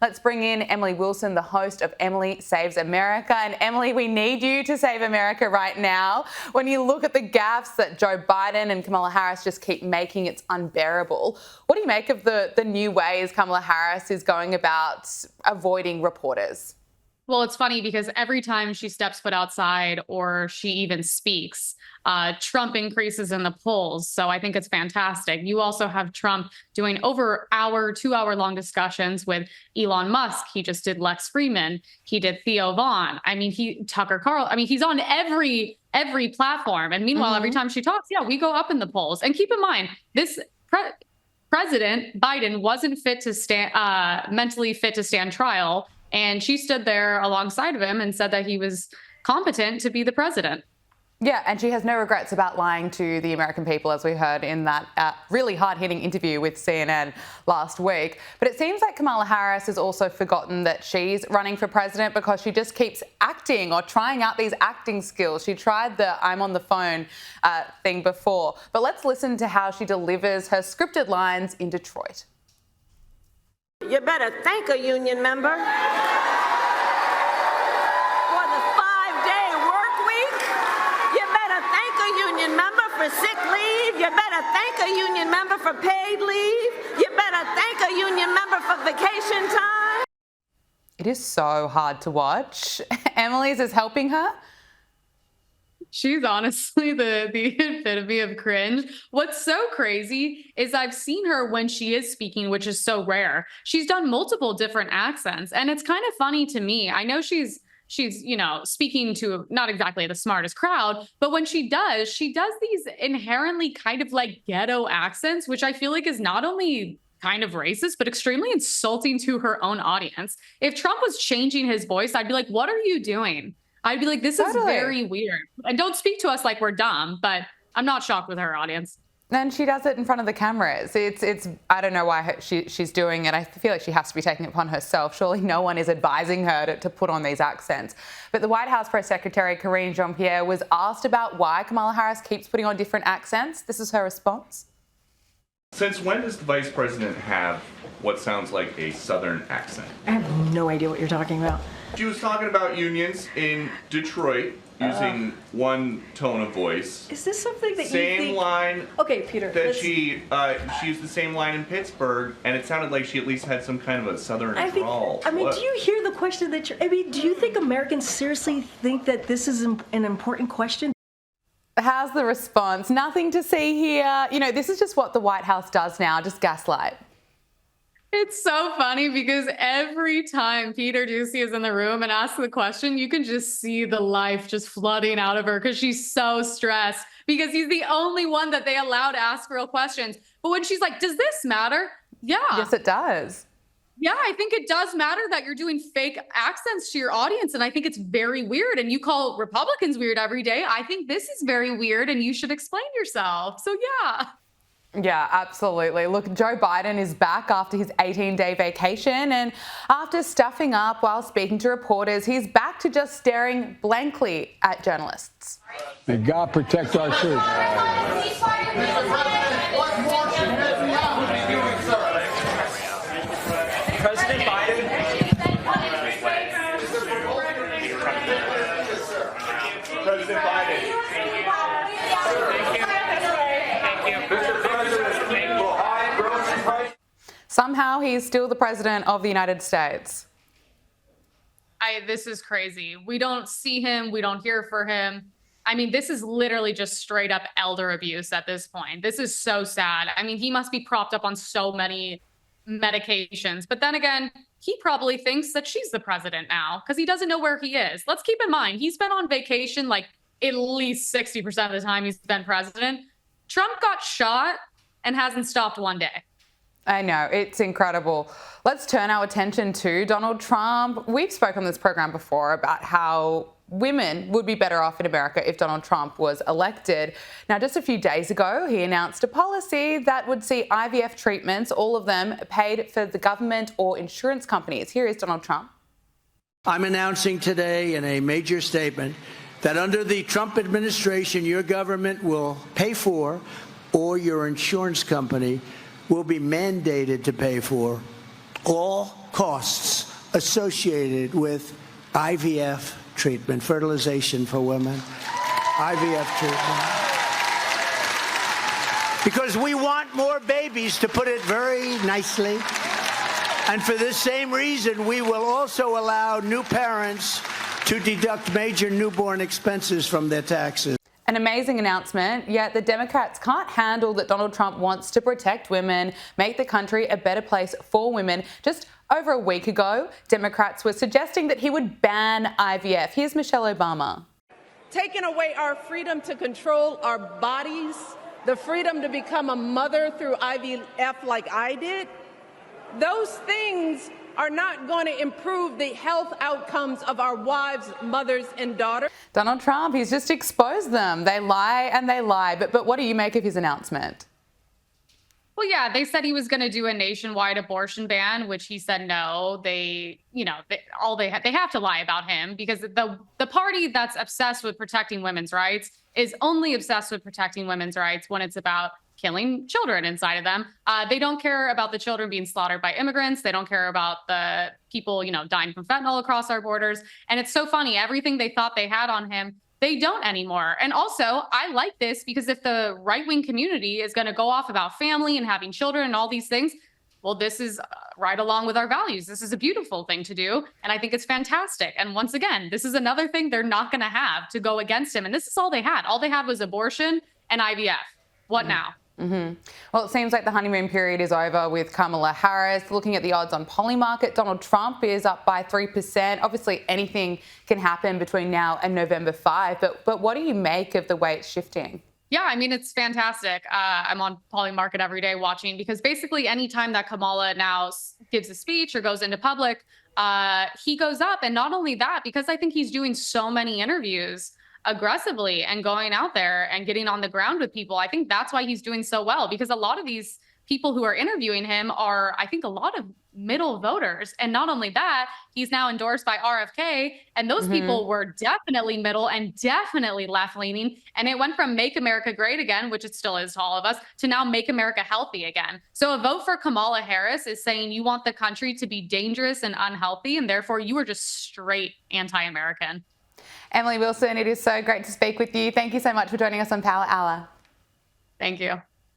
Let's bring in Emily Wilson, the host of Emily Saves America. And Emily, we need you to save America right now. When you look at the gaffes that Joe Biden and Kamala Harris just keep making, it's unbearable. What do you make of the new ways Kamala Harris is going about avoiding reporters? Well, it's funny because every time she steps foot outside or she even speaks, Trump increases in the polls. So I think it's fantastic. You also have Trump doing over 2-hour long discussions with Elon Musk. He just did Lex Fridman. He did Theo Vaughn. I mean, Tucker Carlson. I mean, he's on every platform. And meanwhile, every time she talks, we go up in the polls. And keep in mind, this President Biden wasn't mentally fit to stand trial. And she stood there alongside of him and said that he was competent to be the president. Yeah, and she has no regrets about lying to the American people, as we heard in that really hard-hitting interview with CNN last week. But it seems like Kamala Harris has also forgotten that she's running for president because she just keeps acting or trying out these acting skills. She tried the I'm on the phone thing before. But let's listen to how she delivers her scripted lines in Detroit. You better thank a union member for the 5-day work week. You better thank a union member for sick leave. You better thank a union member for paid leave. You better thank a union member for vacation time. It is so hard to watch. Emily's is helping her. She's honestly the epitome of cringe. What's so crazy is I've seen her when she is speaking, which is so rare. She's done multiple different accents, and it's kind of funny to me. I know she's speaking to not exactly the smartest crowd, but when she does these inherently kind of like ghetto accents, which I feel like is not only kind of racist, but extremely insulting to her own audience. If Trump was changing his voice, I'd be like, what are you doing? I'd be like, this is very weird. And don't speak to us like we're dumb, but I'm not shocked with her audience. And she does it in front of the cameras. It's I don't know why she's doing it. I feel like she has to be taking it upon herself. Surely no one is advising her to put on these accents. But the White House Press Secretary Karine Jean-Pierre was asked about why Kamala Harris keeps putting on different accents. This is her response. Since when does the vice president have what sounds like a Southern accent? I have no idea what you're talking about. She was talking about unions in Detroit using one tone of voice. Is this something that same you think... line? Okay, Peter. That she used the same line in Pittsburgh, and it sounded like she at least had some kind of a Southern drawl. I mean, do you hear the question that you're... I mean, do you think Americans seriously think that this is an important question? How's the response? Nothing to see here. You know, this is just what the White House does now, just gaslight. It's so funny because every time Peter Doocy is in the room and asks the question, you can just see the life just flooding out of her because she's so stressed because he's the only one that they allow to ask real questions. But when she's like, does this matter? Yeah. Yes, it does. Yeah, I think it does matter that you're doing fake accents to your audience. And I think it's very weird. And you call Republicans weird every day. I think this is very weird and you should explain yourself. So yeah. Yeah, absolutely. Look, Joe Biden is back after his 18-day vacation, and after stuffing up while speaking to reporters, he's back to just staring blankly at journalists. May God protect our troops. President Biden. President Biden. Somehow he's still the president of the United States. This is crazy. We don't see him. We don't hear for him. I mean, this is literally just straight up elder abuse at this point. This is so sad. I mean, he must be propped up on so many medications. But then again, he probably thinks that she's the president now because he doesn't know where he is. Let's keep in mind, he's been on vacation like at least 60% of the time he's been president. Trump got shot and hasn't stopped one day. I know, it's incredible. Let's turn our attention to Donald Trump. We've spoken on this program before about how women would be better off in America if Donald Trump was elected. Now, just a few days ago, he announced a policy that would see IVF treatments, all of them, paid for the government or insurance companies. Here is Donald Trump. I'm announcing today in a major statement that under the Trump administration, your government will pay for, or your insurance company will be mandated to pay for, all costs associated with IVF treatment, fertilization for women, IVF treatment. Because we want more babies, to put it very nicely. And for this same reason, we will also allow new parents to deduct major newborn expenses from their taxes. An amazing announcement, yet the Democrats can't handle that Donald Trump wants to protect women, make the country a better place for women. Just over a week ago, Democrats were suggesting that he would ban IVF. Here's Michelle Obama. Taking away our freedom to control our bodies, the freedom to become a mother through IVF like I did, those things are not going to improve the health outcomes of our wives, mothers, and daughters. Donald Trump, he's just exposed them. They lie and they lie. But what do you make of his announcement? Well, yeah, they said he was going to do a nationwide abortion ban, which he said no. They have to lie about him, because the party that's obsessed with protecting women's rights is only obsessed with protecting women's rights when it's about killing children inside of them. They don't care about the children being slaughtered by immigrants. They don't care about the people, dying from fentanyl across our borders. And it's so funny. Everything they thought they had on him, they don't anymore. And also, I like this because if the right-wing community is going to go off about family and having children and all these things, well, this is right along with our values. This is a beautiful thing to do. And I think it's fantastic. And once again, this is another thing they're not going to have to go against him. And this is all they had. All they had was abortion and IVF. What now? Mm-hmm. Well, it seems like the honeymoon period is over with Kamala Harris. Looking at the odds on Polymarket, Donald Trump is up by 3%. Obviously, anything can happen between now and November 5. But what do you make of the way it's shifting? Yeah, I mean, it's fantastic. I'm on Polymarket every day watching, because basically anytime that Kamala now gives a speech or goes into public, he goes up. And not only that, because I think he's doing so many interviews aggressively and going out there and getting on the ground with people. I think that's why he's doing so well, because a lot of these people who are interviewing him are, I think, a lot of middle voters. And not only that, he's now endorsed by RFK, and those people were definitely middle and definitely left-leaning. And it went from Make America Great Again, which it still is to all of us, to now Make America Healthy Again. So a vote for Kamala Harris is saying you want the country to be dangerous and unhealthy, and therefore you are just straight anti-American. Emily Wilson, it is so great to speak with you. Thank you so much for joining us on Power Hour. Thank you.